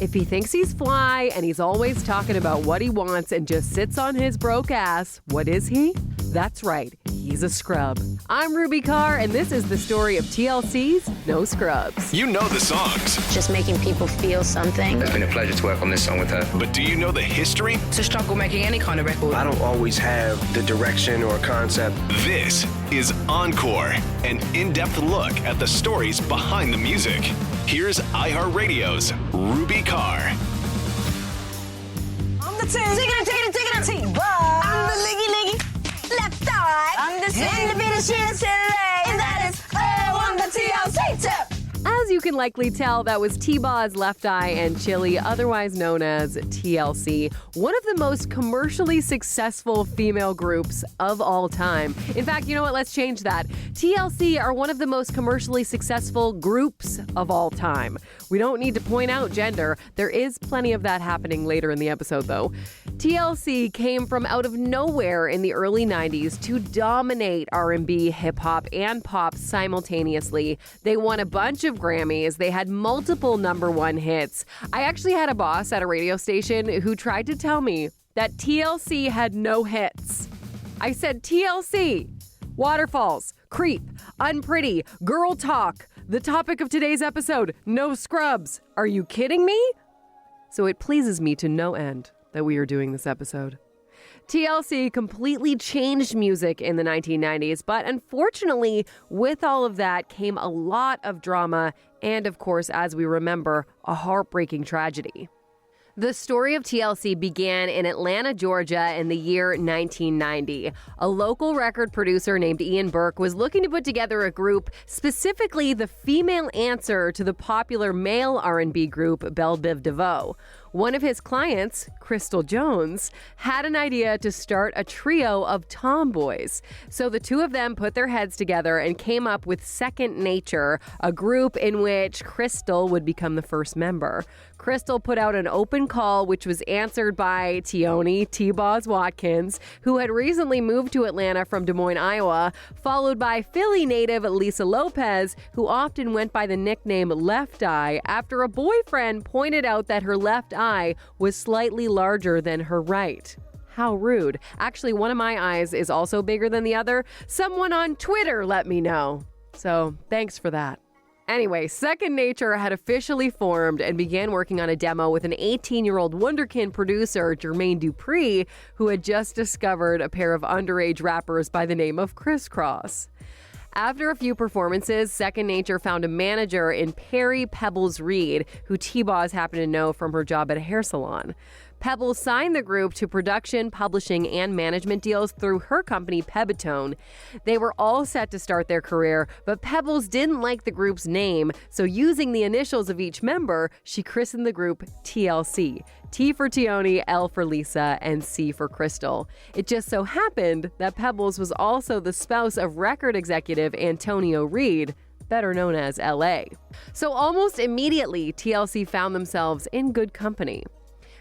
If he thinks he's fly and he's always talking about what he wants and just sits on his broke ass, what is he? That's right, he's a scrub. I'm Ruby Carr, and this is the story of TLC's No Scrubs. You know the songs. Just making people feel something. It's been a pleasure to work on this song with her. But do you know the history? It's a struggle making any kind of record. I don't always have the direction or concept. This is Encore, an in-depth look at the stories behind the music. Here's iHeartRadio's Ruby Carr. I'm the T-Boy. I'm the liggy, left eye. I'm the and that is, I'm the TLC tip. As you can likely tell, that was T-Baw's Left Eye and Chili, otherwise known as TLC, one of the most commercially successful female groups of all time. In fact, you know what? Let's change that. TLC are one of the most commercially successful groups of all time. We don't need to point out gender. There is plenty of that happening later in the episode, though. TLC came from out of nowhere in the early 90s to dominate R&B, hip-hop, and pop simultaneously. They won a bunch of Grammys. They had multiple number one hits. I actually had a boss at a radio station who tried to tell me that TLC had no hits. I said, TLC, Waterfalls, Creep, Unpretty, Girl Talk, the topic of today's episode, No Scrubs. Are you kidding me? So it pleases me to no end that we are doing this episode. TLC completely changed music in the 1990s, but unfortunately, with all of that came a lot of drama and, of course, as we remember, a heartbreaking tragedy. The story of TLC began in Atlanta, Georgia in the year 1990. A local record producer named Ian Burke was looking to put together a group, specifically the female answer to the popular male R&B group Belle Biv DeVoe. One of his clients, Crystal Jones, had an idea to start a trio of tomboys. So the two of them put their heads together and came up with Second Nature, a group in which Crystal would become the first member. Crystal put out an open call, which was answered by Tioni T-Boz Watkins, who had recently moved to Atlanta from Des Moines, Iowa, followed by Philly native Lisa Lopez, who often went by the nickname Left Eye, after a boyfriend pointed out that her left eye was slightly larger than her right. How rude. Actually, one of my eyes is also bigger than the other. Someone on Twitter let me know. So, thanks for that. Anyway, Second Nature had officially formed and began working on a demo with an 18-year-old wunderkind producer, Jermaine Dupri, who had just discovered a pair of underage rappers by the name of Crisscross. After a few performances, Second Nature found a manager in Perry Pebbles Reed, who T-Boz happened to know from her job at a hair salon. Pebbles signed the group to production, publishing, and management deals through her company, Pebitone. They were all set to start their career, but Pebbles didn't like the group's name, so using the initials of each member, she christened the group TLC. T for Tioni, L for Lisa, and C for Crystal. It just so happened that Pebbles was also the spouse of record executive Antonio Reed, better known as LA. So almost immediately, TLC found themselves in good company.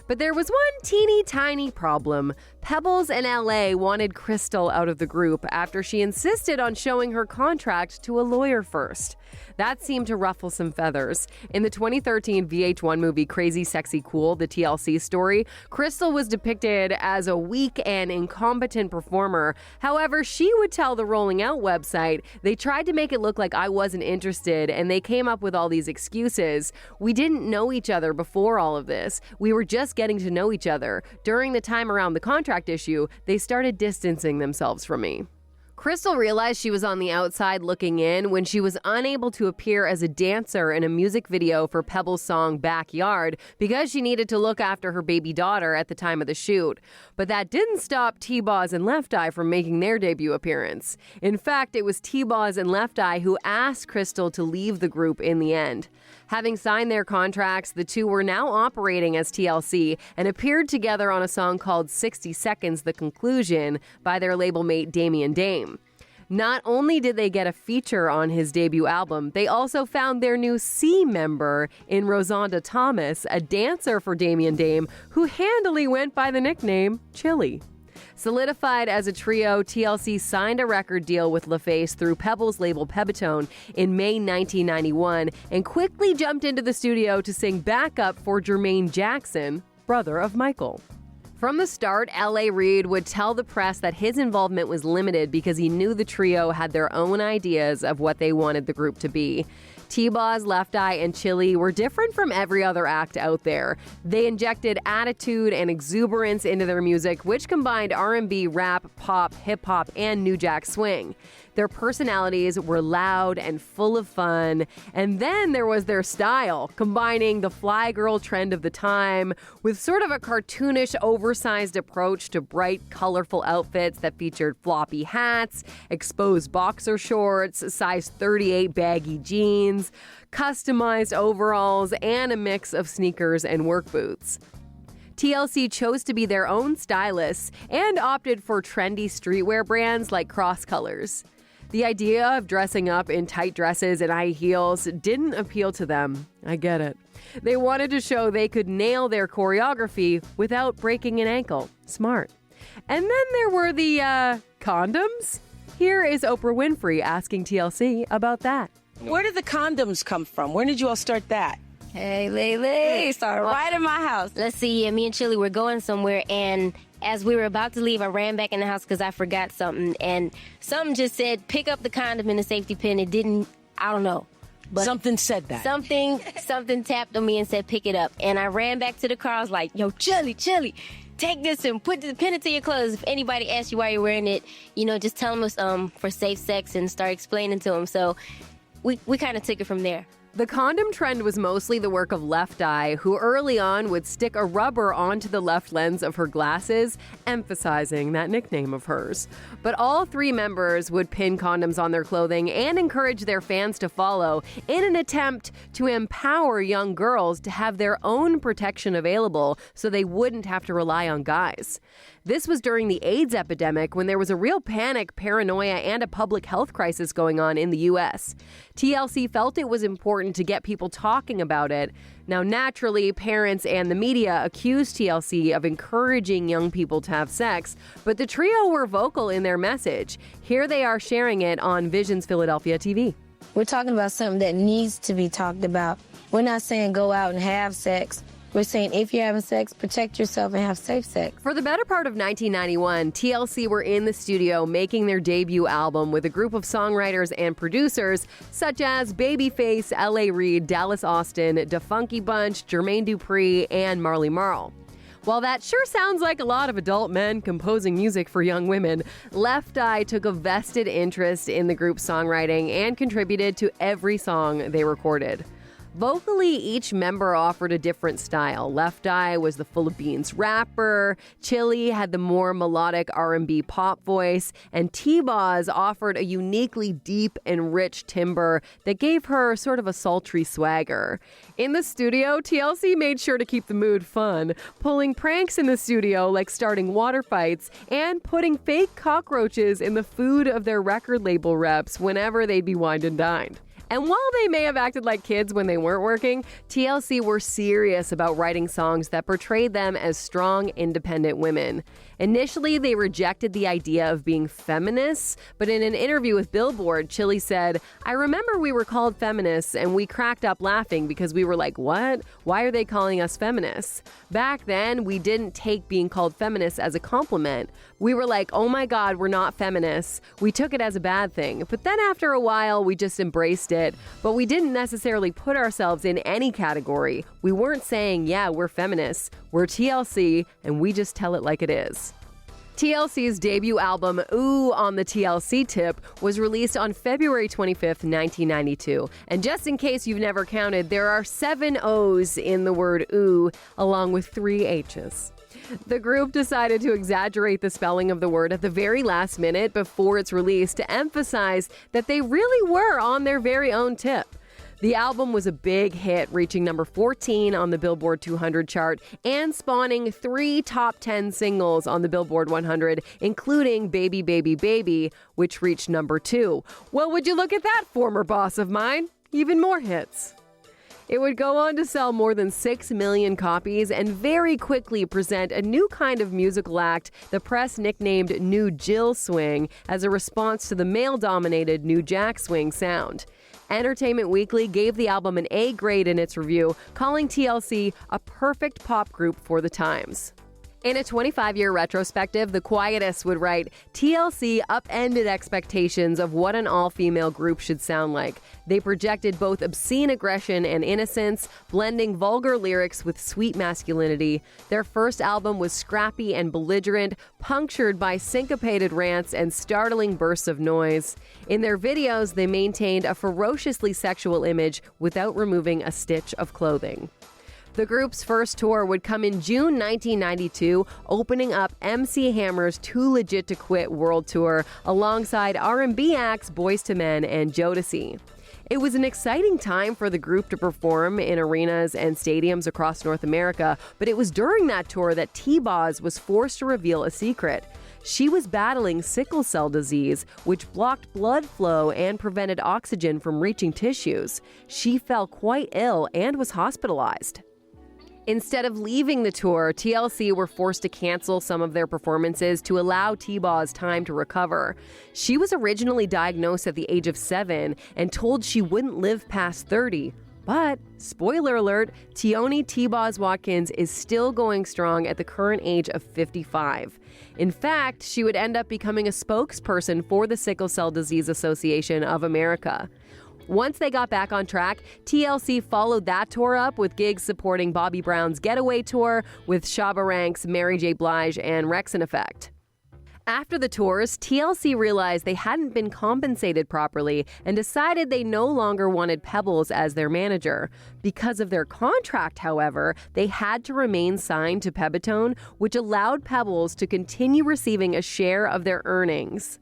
But there was one teeny tiny problem. Pebbles and LA wanted Crystal out of the group after she insisted on showing her contract to a lawyer first. That seemed to ruffle some feathers. In the 2013 VH1 movie Crazy Sexy Cool, the TLC story, Crystal was depicted as a weak and incompetent performer. However, she would tell the Rolling Out website, "They tried to make it look like I wasn't interested, and they came up with all these excuses. We didn't know each other before all of this. We were just getting to know each other. During the time around the contract issue, they started distancing themselves from me." Crystal realized she was on the outside looking in when she was unable to appear as a dancer in a music video for Pebbles' song Backyard because she needed to look after her baby daughter at the time of the shoot. But that didn't stop T-Boz and Left Eye from making their debut appearance. In fact, it was T-Boz and Left Eye who asked Crystal to leave the group in the end. Having signed their contracts, the two were now operating as TLC and appeared together on a song called 60 Seconds, The Conclusion by their label mate Damian Dame. Not only did they get a feature on his debut album, they also found their new C member in Rosanda Thomas, a dancer for Damian Dame, who handily went by the nickname Chili. Solidified as a trio, TLC signed a record deal with LaFace through Pebble's label Pebbatone in May 1991 and quickly jumped into the studio to sing backup for Jermaine Jackson, brother of Michael. From the start, L.A. Reid would tell the press that his involvement was limited because he knew the trio had their own ideas of what they wanted the group to be. T-Boz, Left Eye, and Chili were different from every other act out there. They injected attitude and exuberance into their music, which combined R&B, rap, pop, hip-hop, and New Jack Swing. Their personalities were loud and full of fun. And then there was their style, combining the fly girl trend of the time with sort of a cartoonish, oversized approach to bright, colorful outfits that featured floppy hats, exposed boxer shorts, size 38 baggy jeans, customized overalls, and a mix of sneakers and work boots. TLC chose to be their own stylists and opted for trendy streetwear brands like Cross Colors. The idea of dressing up in tight dresses and high heels didn't appeal to them. I get it. They wanted to show they could nail their choreography without breaking an ankle. Smart. And then there were the condoms. Here is Oprah Winfrey asking TLC about that. Where did the condoms come from? When did you all start that? Hey, Lele, started right in my house. Let's see, me and Chili were going somewhere, and as we were about to leave, I ran back in the house because I forgot something, and something just said, pick up the condom in the safety pin. It didn't, I don't know. But something said that. Something tapped on me and said, pick it up. And I ran back to the car. I was like, yo, Chili, take this and pin it to your clothes. If anybody asks you why you're wearing it, just tell them it's for safe sex and start explaining to them. So we kind of took it from there. The condom trend was mostly the work of Left Eye, who early on would stick a rubber onto the left lens of her glasses, emphasizing that nickname of hers. But all three members would pin condoms on their clothing and encourage their fans to follow in an attempt to empower young girls to have their own protection available so they wouldn't have to rely on guys. This was during the AIDS epidemic when there was a real panic, paranoia, and a public health crisis going on in the U.S. TLC felt it was important to get people talking about it. Now, naturally, parents and the media accused TLC of encouraging young people to have sex, but the trio were vocal in their message. Here they are sharing it on Vision's Philadelphia TV. We're talking about something that needs to be talked about. We're not saying go out and have sex. We're saying if you're having sex, protect yourself and have safe sex. For the better part of 1991, TLC were in the studio making their debut album with a group of songwriters and producers such as Babyface, L.A. Reid, Dallas Austin, Da Funky Bunch, Jermaine Dupri, and Marley Marl. While that sure sounds like a lot of adult men composing music for young women, Left Eye took a vested interest in the group's songwriting and contributed to every song they recorded. Vocally, each member offered a different style. Left Eye was the full of beans rapper, Chili had the more melodic R&B pop voice, and T-Boz offered a uniquely deep and rich timbre that gave her sort of a sultry swagger. In the studio, TLC made sure to keep the mood fun, pulling pranks in the studio like starting water fights and putting fake cockroaches in the food of their record label reps whenever they'd be wined and dined. And while they may have acted like kids when they weren't working, TLC were serious about writing songs that portrayed them as strong, independent women. Initially, they rejected the idea of being feminists, but in an interview with Billboard, Chili said, I remember we were called feminists and we cracked up laughing because we were like, what? Why are they calling us feminists? Back then, we didn't take being called feminists as a compliment. We were like, oh my God, we're not feminists. We took it as a bad thing. But then after a while, we just embraced it. But we didn't necessarily put ourselves in any category. We weren't saying, yeah, we're feminists. We're TLC, and we just tell it like it is. TLC's debut album, Ooh on the TLC Tip, was released on February 25th, 1992. And just in case you've never counted, there are 7 O's in the word ooh, along with 3 H's. The group decided to exaggerate the spelling of the word at the very last minute before its release to emphasize that they really were on their very own tip. The album was a big hit, reaching number 14 on the Billboard 200 chart and spawning 3 top 10 singles on the Billboard 100, including Baby, Baby, Baby, which reached number 2. Well, would you look at that, former boss of mine? Even more hits. It would go on to sell more than 6 million copies and very quickly present a new kind of musical act the press nicknamed New Jill Swing as a response to the male-dominated New Jack Swing sound. Entertainment Weekly gave the album an A grade in its review, calling TLC a perfect pop group for the times. In a 25-year retrospective, The Quietest would write, TLC upended expectations of what an all-female group should sound like. They projected both obscene aggression and innocence, blending vulgar lyrics with sweet masculinity. Their first album was scrappy and belligerent, punctured by syncopated rants and startling bursts of noise. In their videos, they maintained a ferociously sexual image without removing a stitch of clothing. The group's first tour would come in June 1992, opening up MC Hammer's Too Legit to Quit World Tour alongside R&B acts Boyz II Men and Jodeci. It was an exciting time for the group to perform in arenas and stadiums across North America, but it was during that tour that T-Boz was forced to reveal a secret. She was battling sickle cell disease, which blocked blood flow and prevented oxygen from reaching tissues. She fell quite ill and was hospitalized. Instead of leaving the tour, TLC were forced to cancel some of their performances to allow T-Boz time to recover. She was originally diagnosed at the age of 7 and told she wouldn't live past 30. But, spoiler alert, Tioni T-Boz Watkins is still going strong at the current age of 55. In fact, she would end up becoming a spokesperson for the Sickle Cell Disease Association of America. Once they got back on track, TLC followed that tour up with gigs supporting Bobby Brown's Getaway Tour with Shabba Ranks, Mary J. Blige, and Wrexham-Effect. After the tours, TLC realized they hadn't been compensated properly and decided they no longer wanted Pebbles as their manager. Because of their contract, however, they had to remain signed to Pebitone, which allowed Pebbles to continue receiving a share of their earnings.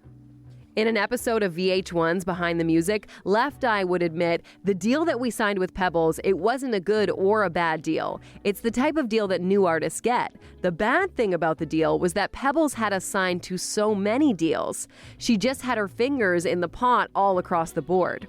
In an episode of VH1's Behind the Music, Left Eye would admit, the deal that we signed with Pebbles, it wasn't a good or a bad deal. It's the type of deal that new artists get. The bad thing about the deal was that Pebbles had us signed to so many deals. She just had her fingers in the pot all across the board.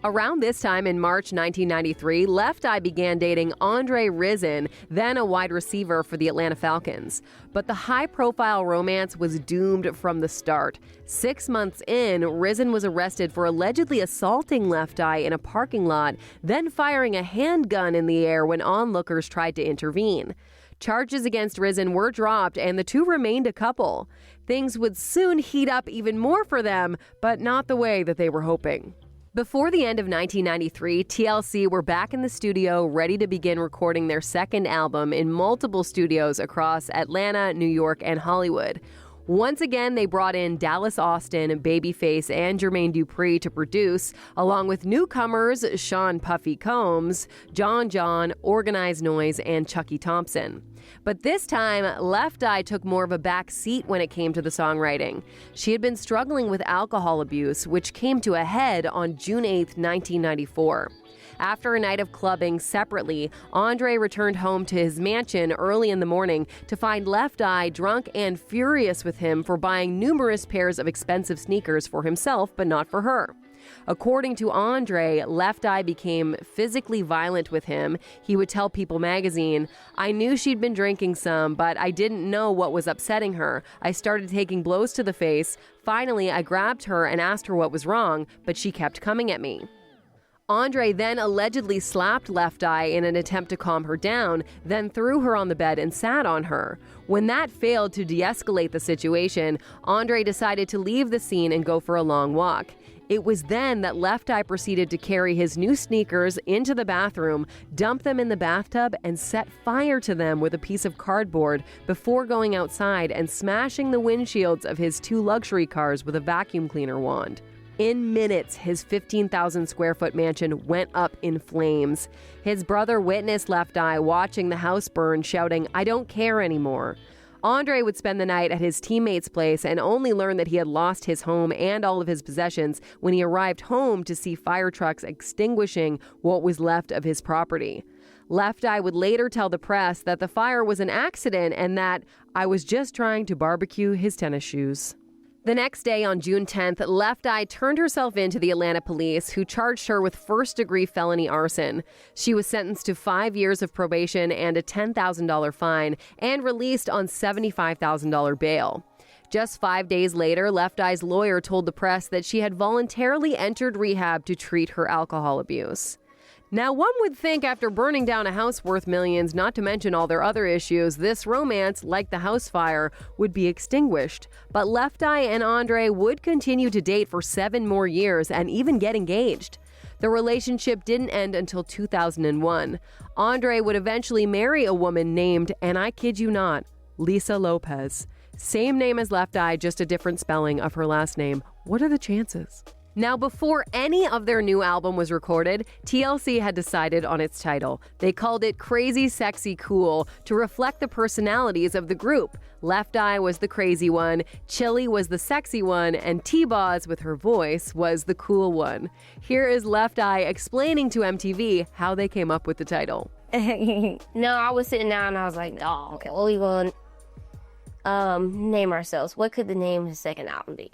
Around this time in March 1993, Left Eye began dating Andre Rison, then a wide receiver for the Atlanta Falcons. But the high-profile romance was doomed from the start. 6 months in, Rison was arrested for allegedly assaulting Left Eye in a parking lot, then firing a handgun in the air when onlookers tried to intervene. Charges against Rison were dropped, and the two remained a couple. Things would soon heat up even more for them, but not the way that they were hoping. Before the end of 1993, TLC were back in the studio ready to begin recording their second album in multiple studios across Atlanta, New York, and Hollywood. Once again, they brought in Dallas Austin, Babyface, and Jermaine Dupri to produce, along with newcomers Sean Puffy Combs, John, Organized Noise, and Chucky Thompson. But this time, Left Eye took more of a back seat when it came to the songwriting. She had been struggling with alcohol abuse, which came to a head on June 8, 1994. After a night of clubbing separately, Andre returned home to his mansion early in the morning to find Left Eye drunk and furious with him for buying numerous pairs of expensive sneakers for himself but not for her. According to Andre, Left Eye became physically violent with him. He would tell People magazine, "I knew she'd been drinking some, but I didn't know what was upsetting her. I started taking blows to the face. Finally, I grabbed her and asked her what was wrong, but she kept coming at me." Andre then allegedly slapped Left Eye in an attempt to calm her down, then threw her on the bed and sat on her. When that failed to de-escalate the situation, Andre decided to leave the scene and go for a long walk. It was then that Left Eye proceeded to carry his new sneakers into the bathroom, dump them in the bathtub, and set fire to them with a piece of cardboard before going outside and smashing the windshields of his 2 luxury cars with a vacuum cleaner wand. In minutes, his 15,000 square foot mansion went up in flames. His brother witnessed Left Eye watching the house burn, shouting, "I don't care anymore." Andre would spend the night at his teammate's place and only learn that he had lost his home and all of his possessions when he arrived home to see fire trucks extinguishing what was left of his property. Left Eye would later tell the press that the fire was an accident and that "I was just trying to barbecue his tennis shoes." The next day, on June 10th, Left Eye turned herself in to the Atlanta police, who charged her with first-degree felony arson. She was sentenced to 5 years of probation and a $10,000 fine and released on $75,000 bail. Just 5 days later, Left Eye's lawyer told the press that she had voluntarily entered rehab to treat her alcohol abuse. Now, one would think after burning down a house worth millions, not to mention all their other issues, this romance, like the house fire, would be extinguished. But Left Eye and Andre would continue to date for 7 more years and even get engaged. The relationship didn't end until 2001. Andre would eventually marry a woman named, and I kid you not, Lisa Lopez. Same name as Left Eye, just a different spelling of her last name. What are the chances? Now, before any of their new album was recorded, TLC had decided on its title. They called it Crazy Sexy Cool to reflect the personalities of the group. Left Eye was the crazy one, Chili was the sexy one, and T-Boz, with her voice, was the cool one. Here is Left Eye explaining to MTV how they came up with the title. No, I was sitting down and I was like, oh, okay, what are we going to name ourselves? What could the name of the second album be?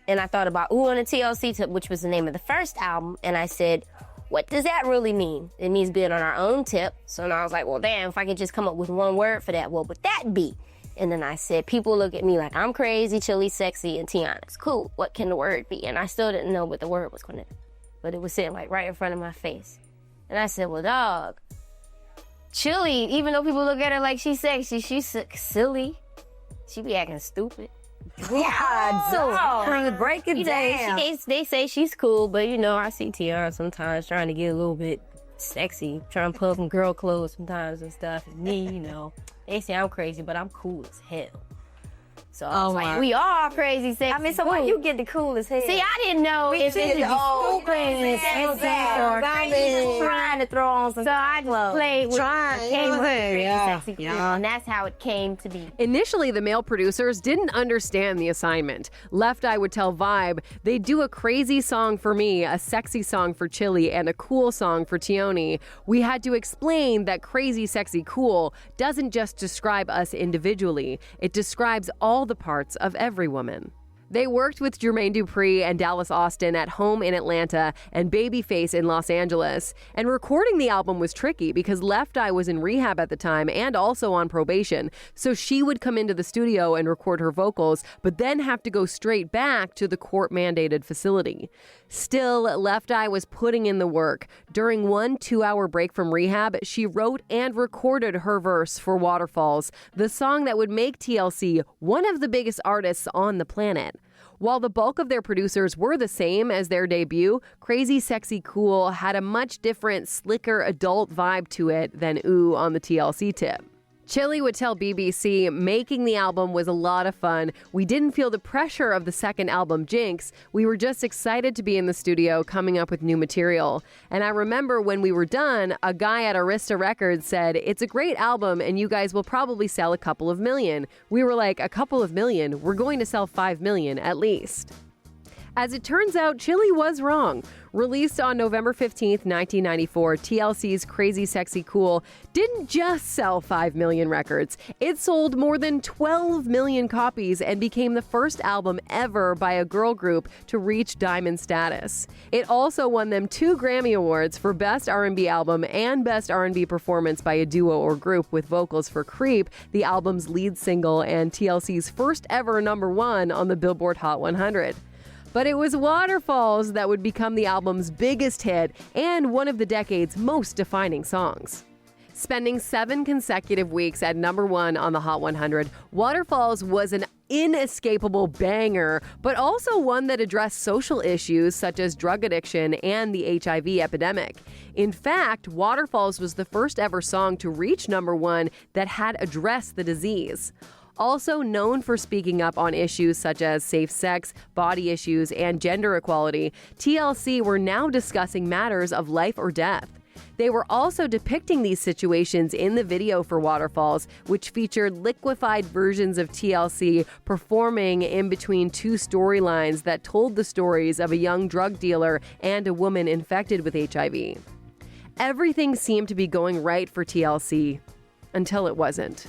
And I thought about Ooh on the TLC, which was the name of the first album. And I said, what does that really mean? It means being on our own tip. So then I was like, well, damn, if I could just come up with one word for that, what would that be? And then I said, people look at me like I'm crazy, Chili, sexy, and Tiana's cool. What can the word be? And I still didn't know what the word was going to be. But it was sitting like right in front of my face. And I said, well, dog, Chili, even though people look at her like she's sexy, she's silly. She be acting stupid. Yeah, so break it down. They say she's cool, but I see Tiana sometimes trying to get a little bit sexy, trying to put up some girl clothes sometimes and stuff. And me, they say I'm crazy, but I'm cool as hell. So I was like, we are crazy sexy. I mean, so why you get the cool as hell? See, I didn't know if it was crazy or trying to throw on some. So I just played with sexy, and that's how it came to be. Initially, the male producers didn't understand the assignment. Left Eye would tell Vibe, they'd do a crazy song for me, a sexy song for Chili, and a cool song for Tioni. We had to explain that crazy, sexy, cool doesn't just describe us individually. It describes all the parts of every woman. They worked with Jermaine Dupri and Dallas Austin at home in Atlanta and Babyface in Los Angeles. And recording the album was tricky because Left Eye was in rehab at the time and also on probation. So she would come into the studio and record her vocals, but then have to go straight back to the court-mandated facility. Still, Left Eye was putting in the work. During one 2-hour break from rehab, she wrote and recorded her verse for Waterfalls, the song that would make TLC one of the biggest artists on the planet. While the bulk of their producers were the same as their debut, Crazy Sexy Cool had a much different, slicker adult vibe to it than Ooh on the TLC tip. Chili would tell BBC, making the album was a lot of fun. We didn't feel the pressure of the second album, Jinx. We were just excited to be in the studio coming up with new material. And I remember when we were done, a guy at Arista Records said, it's a great album and you guys will probably sell a couple of million. We were like, a couple of million? We're going to sell 5 million at least. As it turns out, Chili was wrong. Released on November 15th, 1994, TLC's Crazy Sexy Cool didn't just sell 5 million records. It sold more than 12 million copies and became the first album ever by a girl group to reach diamond status. It also won them 2 Grammy Awards for Best R&B Album and Best R&B Performance by a Duo or Group with vocals for Creep, the album's lead single and TLC's first ever #1 on the Billboard Hot 100. But it was Waterfalls that would become the album's biggest hit and one of the decade's most defining songs. Spending 7 consecutive weeks at #1 on the Hot 100, Waterfalls was an inescapable banger, but also one that addressed social issues such as drug addiction and the HIV epidemic. In fact, Waterfalls was the first ever song to reach #1 that had addressed the disease. Also known for speaking up on issues such as safe sex, body issues, and gender equality, TLC were now discussing matters of life or death. They were also depicting these situations in the video for Waterfalls, which featured liquefied versions of TLC performing in between 2 storylines that told the stories of a young drug dealer and a woman infected with HIV. Everything seemed to be going right for TLC, until it wasn't.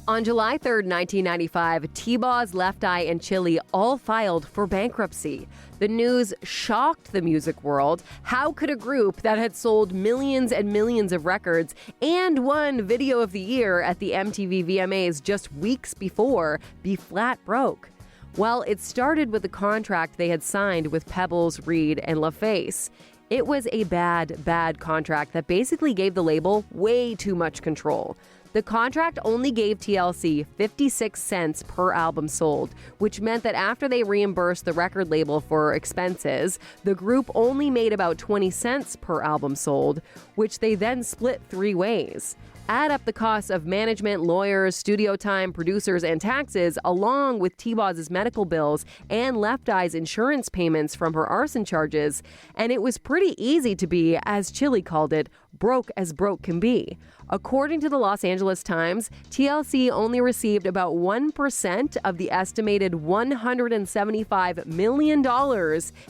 On July 3rd, 1995, T-Boz, Left Eye, and Chili all filed for bankruptcy. The news shocked the music world. How could a group that had sold millions and millions of records and won Video of the Year at the MTV VMAs just weeks before be flat broke? Well, it started with the contract they had signed with Pebbles, Reed, and LaFace. It was a bad contract that basically gave the label way too much control. The contract only gave TLC 56 cents per album sold, which meant that after they reimbursed the record label for expenses, the group only made about 20 cents per album sold, which they then split 3 ways. Add up the costs of management, lawyers, studio time, producers, and taxes, along with T-Boz's medical bills and Left Eye's insurance payments from her arson charges, and it was pretty easy to be, as Chili called it, broke as broke can be. According to the Los Angeles Times, TLC only received about 1% of the estimated $175 million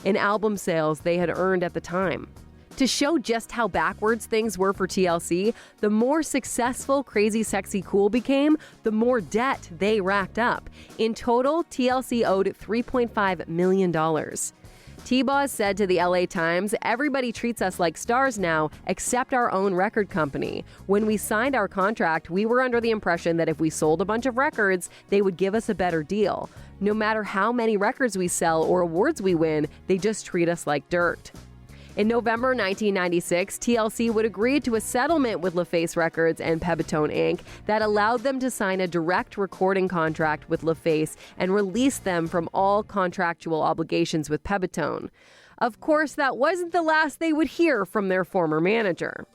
in album sales they had earned at the time. To show just how backwards things were for TLC, the more successful Crazy Sexy Cool became, the more debt they racked up. In total, TLC owed $3.5 million. T-Boz said to the LA Times, "Everybody treats us like stars now, except our own record company. When we signed our contract, we were under the impression that if we sold a bunch of records, they would give us a better deal. No matter how many records we sell or awards we win, they just treat us like dirt." In November 1996, TLC would agree to a settlement with LaFace Records and Pebitone Inc. that allowed them to sign a direct recording contract with LaFace and release them from all contractual obligations with Pebitone. Of course, that wasn't the last they would hear from their former manager.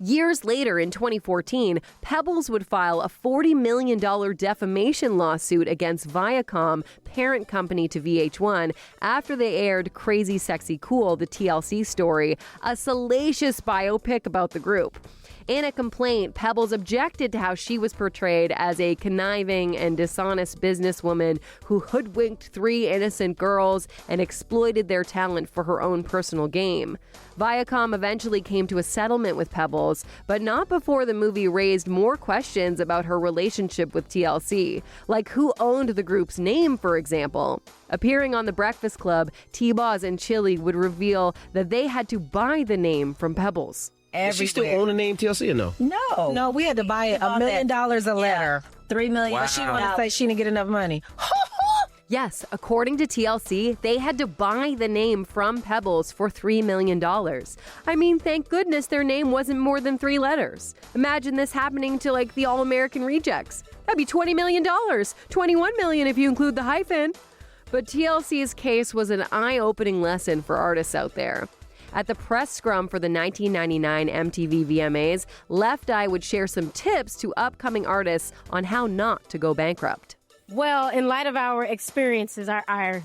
Years later, in 2014, Pebbles would file a $40 million defamation lawsuit against Viacom, parent company to VH1, after they aired Crazy Sexy Cool, the TLC story, a salacious biopic about the group. In a complaint, Pebbles objected to how she was portrayed as a conniving and dishonest businesswoman who hoodwinked 3 innocent girls and exploited their talent for her own personal gain. Viacom eventually came to a settlement with Pebbles, but not before the movie raised more questions about her relationship with TLC, like who owned the group's name, for example. Appearing on The Breakfast Club, T-Boz and Chili would reveal that they had to buy the name from Pebbles. Does she still own the name TLC or no? No, we had to buy it $1 million a letter. $3 million. Wow. But she wanted to say she didn't get enough money. Yes, according to TLC, they had to buy the name from Pebbles for $3 million. I mean, thank goodness their name wasn't more than 3 letters. Imagine this happening to like the All-American Rejects. That'd be $20 million, $21 million if you include the hyphen. But TLC's case was an eye-opening lesson for artists out there. At the press scrum for the 1999 MTV VMAs, Left Eye would share some tips to upcoming artists on how not to go bankrupt. Well, in light of our experiences, our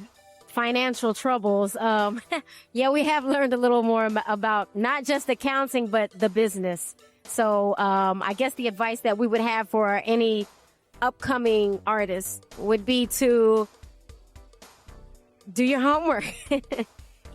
financial troubles, we have learned a little more about not just accounting, but the business. So I guess the advice that we would have for any upcoming artists would be to do your homework.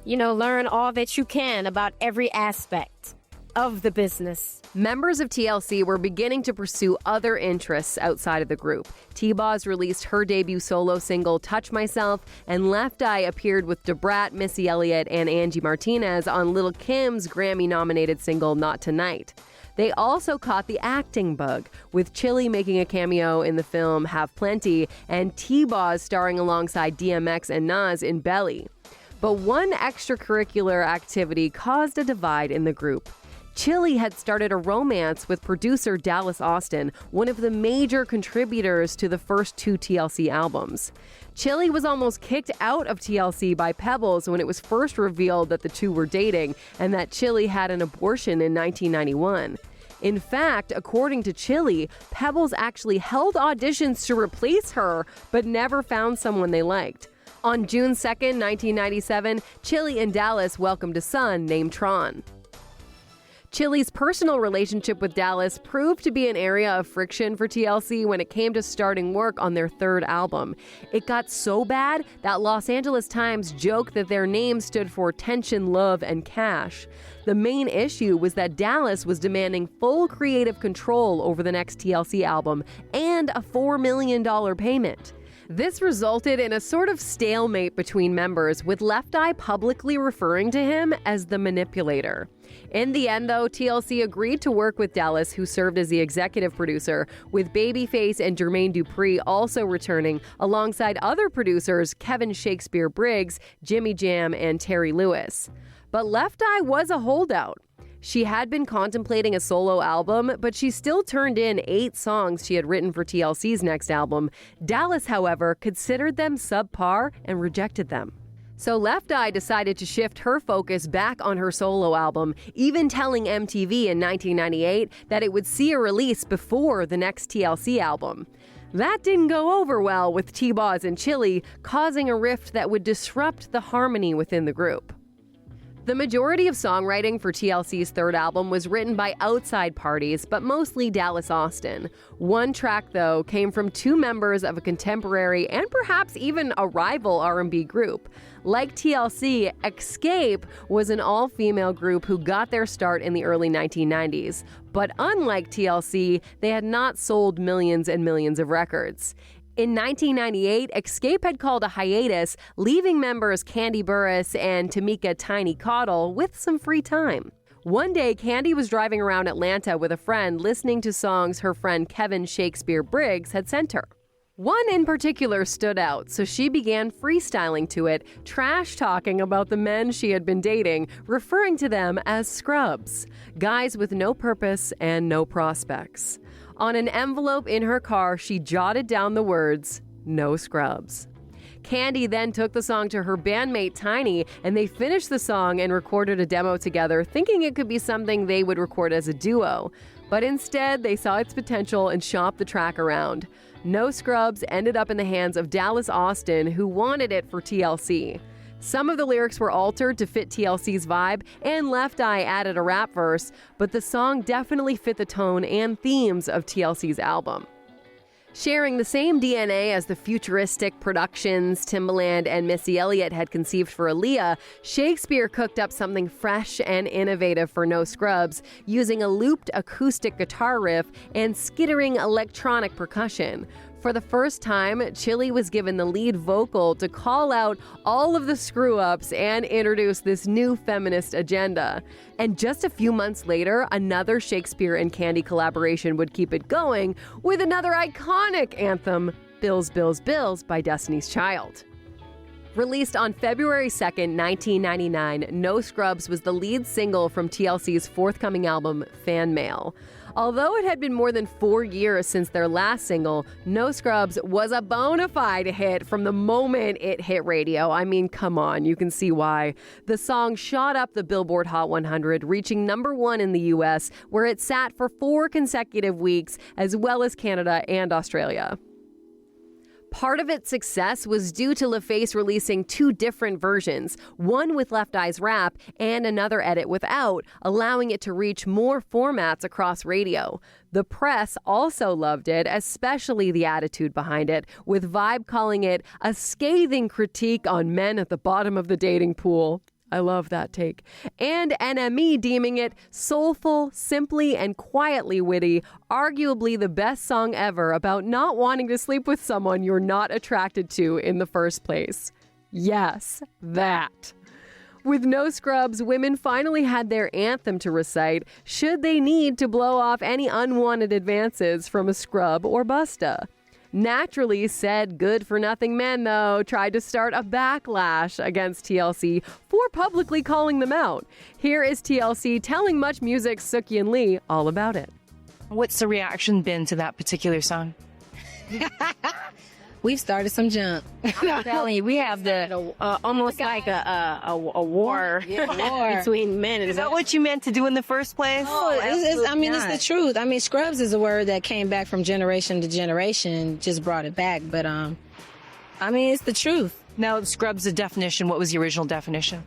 Learn all that you can about every aspect of the business. Members of TLC were beginning to pursue other interests outside of the group. T-Boz released her debut solo single, Touch Myself, and Left Eye appeared with Debrat, Missy Elliott, and Angie Martinez on Lil' Kim's Grammy-nominated single, Not Tonight. They also caught the acting bug, with Chili making a cameo in the film Have Plenty, and T-Boz starring alongside DMX and Nas in Belly. But one extracurricular activity caused a divide in the group. Chili had started a romance with producer Dallas Austin, one of the major contributors to the first 2 TLC albums. Chili was almost kicked out of TLC by Pebbles when it was first revealed that the two were dating and that Chili had an abortion in 1991. In fact, according to Chili, Pebbles actually held auditions to replace her, but never found someone they liked. On June 2nd, 1997, Chili and Dallas welcomed a son named Tron. Chili's personal relationship with Dallas proved to be an area of friction for TLC when it came to starting work on their third album. It got so bad that Los Angeles Times joked that their name stood for tension, love, and cash. The main issue was that Dallas was demanding full creative control over the next TLC album and a $4 million payment. This resulted in a sort of stalemate between members, with Left Eye publicly referring to him as the manipulator. In the end, though, TLC agreed to work with Dallas, who served as the executive producer, with Babyface and Jermaine Dupri also returning alongside other producers Kevin Shakespeare Briggs, Jimmy Jam, and Terry Lewis. But Left Eye was a holdout. She had been contemplating a solo album, but she still turned in 8 songs she had written for TLC's next album. Dallas, however, considered them subpar and rejected them. So Left Eye decided to shift her focus back on her solo album, even telling MTV in 1998 that it would see a release before the next TLC album. That didn't go over well with T-Boz and Chili, causing a rift that would disrupt the harmony within the group. The majority of songwriting for TLC's third album was written by outside parties, but mostly Dallas Austin. One track, though, came from 2 members of a contemporary and perhaps even a rival R&B group. Like TLC, Escape was an all-female group who got their start in the early 1990s. But unlike TLC, they had not sold millions and millions of records. In 1998, Escape had called a hiatus, leaving members Kandi Burruss and Tamika Tiny Cottle with some free time. One day, Kandi was driving around Atlanta with a friend listening to songs her friend Kevin Shakespeare Briggs had sent her. One in particular stood out, so she began freestyling to it, trash-talking about the men she had been dating, referring to them as scrubs, guys with no purpose and no prospects. On an envelope in her car, she jotted down the words, "No Scrubs." Kandi then took the song to her bandmate Tiny, and they finished the song and recorded a demo together, thinking it could be something they would record as a duo. But instead, they saw its potential and shopped the track around. No Scrubs ended up in the hands of Dallas Austin, who wanted it for TLC. Some of the lyrics were altered to fit TLC's vibe, and Left Eye added a rap verse, but the song definitely fit the tone and themes of TLC's album. Sharing the same DNA as the futuristic productions Timbaland and Missy Elliott had conceived for Aaliyah, Shakespeare cooked up something fresh and innovative for No Scrubs, using a looped acoustic guitar riff and skittering electronic percussion. For the first time, Chili was given the lead vocal to call out all of the screw-ups and introduce this new feminist agenda. And just a few months later, another Shakespeare and Kandi collaboration would keep it going with another iconic anthem, Bills, Bills, Bills by Destiny's Child. Released on February 2nd, 1999, No Scrubs was the lead single from TLC's forthcoming album, Fan Mail. Although it had been more than 4 years since their last single, No Scrubs was a bona fide hit from the moment it hit radio. I mean, come on, you can see why. The song shot up the Billboard Hot 100, reaching #1 in the U.S., where it sat for 4 consecutive weeks, as well as Canada and Australia. Part of its success was due to LaFace releasing 2 different versions, one with Left Eye's rap and another edit without, allowing it to reach more formats across radio. The press also loved it, especially the attitude behind it, with Vibe calling it a scathing critique on men at the bottom of the dating pool. I love that take. And NME deeming it soulful, simply and quietly witty, arguably the best song ever about not wanting to sleep with someone you're not attracted to in the first place. Yes, that. With No Scrubs, women finally had their anthem to recite should they need to blow off any unwanted advances from a scrub or busta. Naturally, said good-for-nothing men, though, tried to start a backlash against TLC for publicly calling them out. Here is TLC telling Much Music's Sookie and Lee all about it. What's the reaction been to that particular song? We've started some junk. I'm telling you, we have the almost like a war between men. Is that what you meant to do in the first place? Oh, it's the truth. I mean, scrubs is a word that came back from generation to generation, just brought it back. But, it's the truth. Now, scrubs, the definition, what was the original definition?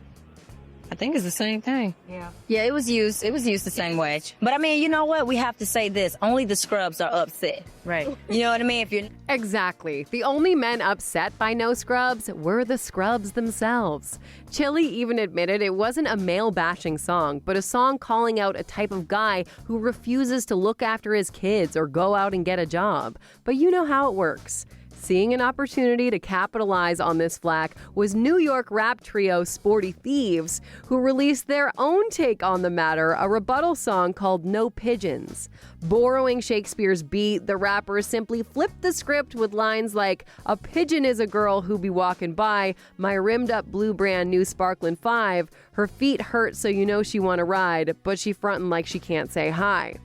I think it's the same thing. Yeah, it was used the same way. But I mean, you know what? We have to say this. Only the scrubs are upset. Right. You know what I mean? If you're Exactly. The only men upset by No Scrubs were the scrubs themselves. Chili even admitted it wasn't a male-bashing song, but a song calling out a type of guy who refuses to look after his kids or go out and get a job. But you know how it works. Seeing an opportunity to capitalize on this flack was New York rap trio Sporty Thieves, who released their own take on the matter, a rebuttal song called No Pigeons. Borrowing Shakespeare's beat, the rappers simply flipped the script with lines like, "A pigeon is a girl who be walking by, my rimmed up blue brand new sparklin' 5, her feet hurt so you know she wanna ride, but she frontin' like she can't say hi."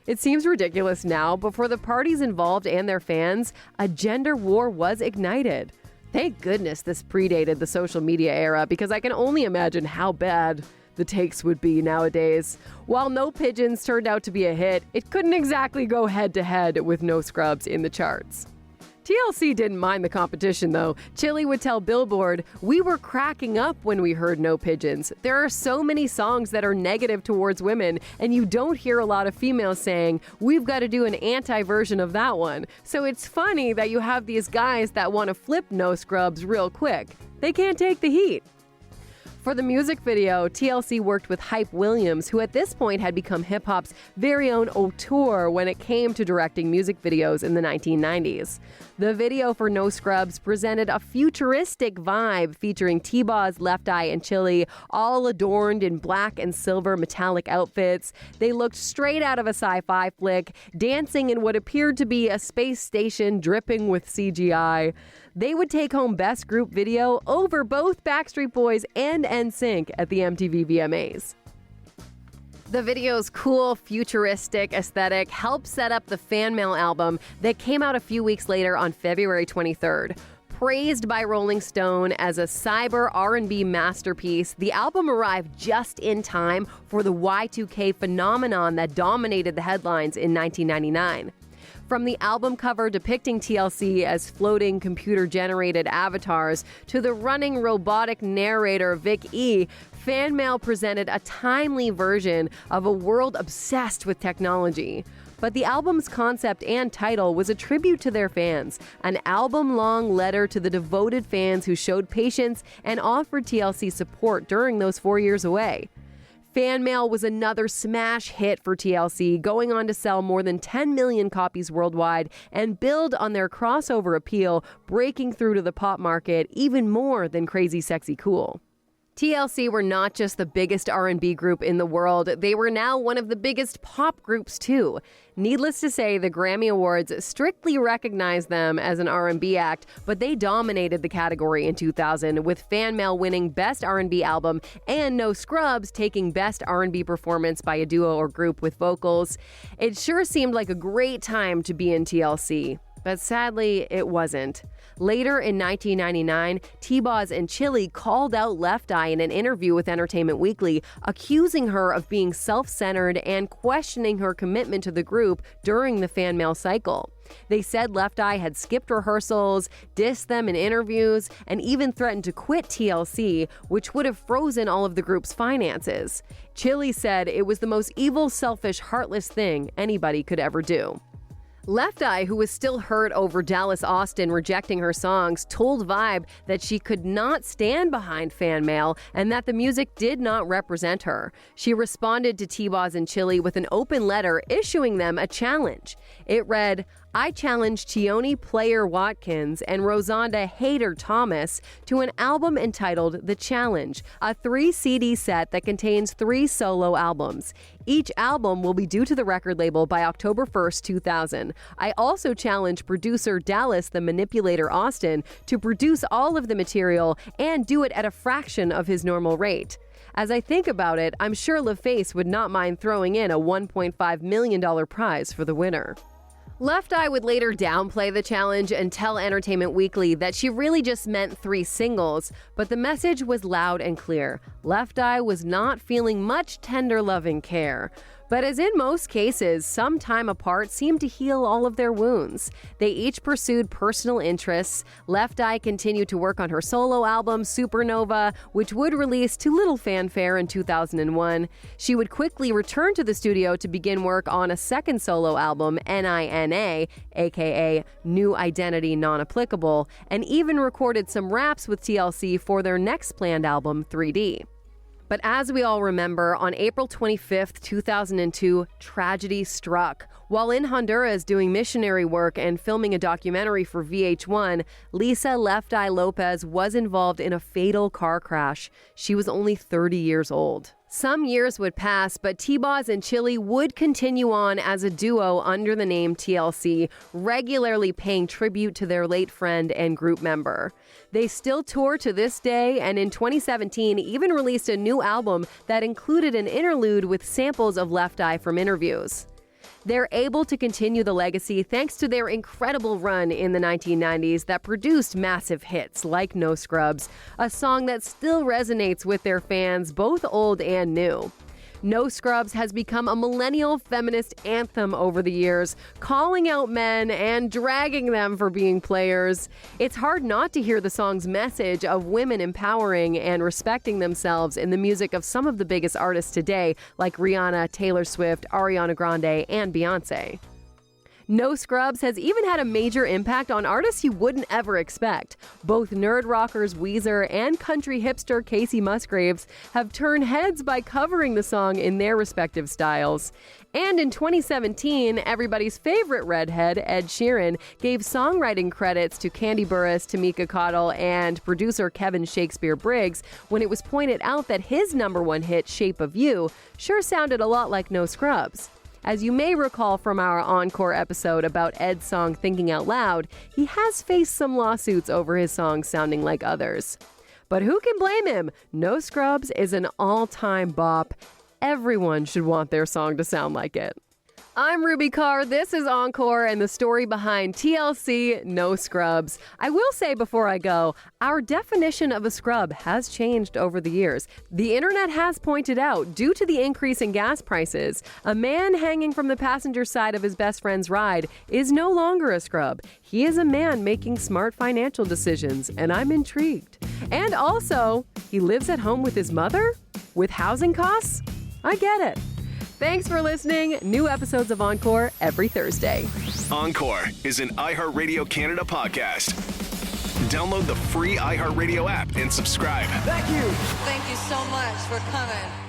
It seems ridiculous now, but for the parties involved and their fans, a gender war was ignited. Thank goodness this predated the social media era, because I can only imagine how bad the takes would be nowadays. While No Pigeons turned out to be a hit, it couldn't exactly go head-to-head with No Scrubs in the charts. TLC didn't mind the competition, though. Chili would tell Billboard, "We were cracking up when we heard No Pigeons. There are so many songs that are negative towards women, and you don't hear a lot of females saying, 'We've got to do an anti-version of that one.' So it's funny that you have these guys that want to flip No Scrubs real quick. They can't take the heat." For the music video, TLC worked with Hype Williams, who at this point had become hip-hop's very own auteur when it came to directing music videos in the 1990s. The video for No Scrubs presented a futuristic vibe featuring T-Boz, Left Eye, and Chili, all adorned in black and silver metallic outfits. They looked straight out of a sci-fi flick, dancing in what appeared to be a space station dripping with CGI. They would take home Best Group Video over both Backstreet Boys and NSYNC at the MTV VMAs. The video's cool, futuristic aesthetic helped set up the Fan Mail album that came out a few weeks later on February 23rd. Praised by Rolling Stone as a cyber R&B masterpiece, the album arrived just in time for the Y2K phenomenon that dominated the headlines in 1999. From the album cover depicting TLC as floating computer-generated avatars to the running robotic narrator Vic E, Fan Mail presented a timely version of a world obsessed with technology. But the album's concept and title was a tribute to their fans, an album-long letter to the devoted fans who showed patience and offered TLC support during those 4 years away. Fan Mail was another smash hit for TLC, going on to sell more than 10 million copies worldwide and build on their crossover appeal, breaking through to the pop market even more than Crazy Sexy Cool. TLC were not just the biggest R&B group in the world, they were now one of the biggest pop groups too. Needless to say, the Grammy Awards strictly recognized them as an R&B act, but they dominated the category in 2000, with Fan Mail winning Best R&B Album and No Scrubs taking Best R&B Performance by a duo or group with vocals. It sure seemed like a great time to be in TLC. But sadly, it wasn't. Later in 1999, T-Boz and Chili called out Left Eye in an interview with Entertainment Weekly, accusing her of being self-centered and questioning her commitment to the group during the Fan Mail cycle. They said Left Eye had skipped rehearsals, dissed them in interviews, and even threatened to quit TLC, which would have frozen all of the group's finances. Chili said it was the most evil, selfish, heartless thing anybody could ever do. Left Eye, who was still hurt over Dallas Austin rejecting her songs, told Vibe that she could not stand behind Fan Mail and that the music did not represent her. She responded to T-Boz and Chili with an open letter issuing them a challenge. It read, "I challenge Tioni Player Watkins and Rosanda Hader Thomas to an album entitled The Challenge, a 3-CD set that contains 3 solo albums. Each album will be due to the record label by October 1st, 2000. I also challenge producer Dallas the Manipulator Austin to produce all of the material and do it at a fraction of his normal rate. As I think about it, I'm sure LaFace would not mind throwing in a $1.5 million prize for the winner." Left Eye would later downplay the challenge and tell Entertainment Weekly that she really just meant 3 singles, but the message was loud and clear. Left Eye was not feeling much tender loving care. But as in most cases, some time apart seemed to heal all of their wounds. They each pursued personal interests. Left Eye continued to work on her solo album, Supernova, which would release to little fanfare in 2001. She would quickly return to the studio to begin work on a second solo album, NINA, aka New Identity Non-Applicable, and even recorded some raps with TLC for their next planned album, 3D. But as we all remember, on April 25th, 2002, tragedy struck. While in Honduras doing missionary work and filming a documentary for VH1, Lisa Left Eye Lopez was involved in a fatal car crash. She was only 30 years old. Some years would pass, but T-Boz and Chili would continue on as a duo under the name TLC, regularly paying tribute to their late friend and group member. They still tour to this day, and in 2017 even released a new album that included an interlude with samples of Left Eye from interviews. They're able to continue the legacy thanks to their incredible run in the 1990s that produced massive hits like No Scrubs, a song that still resonates with their fans, both old and new. No Scrubs has become a millennial feminist anthem over the years, calling out men and dragging them for being players. It's hard not to hear the song's message of women empowering and respecting themselves in the music of some of the biggest artists today, like Rihanna, Taylor Swift, Ariana Grande, and Beyonce. No Scrubs has even had a major impact on artists you wouldn't ever expect. Both nerd rockers Weezer and country hipster Casey Musgraves have turned heads by covering the song in their respective styles. And in 2017, everybody's favorite redhead, Ed Sheeran, gave songwriting credits to Candy Burris, Tamika Cottle, and producer Kevin Shakespeare Briggs when it was pointed out that his #1 hit, Shape of You, sure sounded a lot like No Scrubs. As you may recall from our Encore episode about Ed's song Thinking Out Loud, he has faced some lawsuits over his songs sounding like others. But who can blame him? No Scrubs is an all-time bop. Everyone should want their song to sound like it. I'm Ruby Carr, this is Encore and the story behind TLC No Scrubs. I will say before I go, our definition of a scrub has changed over the years. The internet has pointed out, due to the increase in gas prices, a man hanging from the passenger side of his best friend's ride is no longer a scrub. He is a man making smart financial decisions, and I'm intrigued. And also, he lives at home with his mother? With housing costs? I get it. Thanks for listening. New episodes of Encore every Thursday. Encore is an iHeartRadio Canada podcast. Download the free iHeartRadio app and subscribe. Thank you. Thank you so much for coming.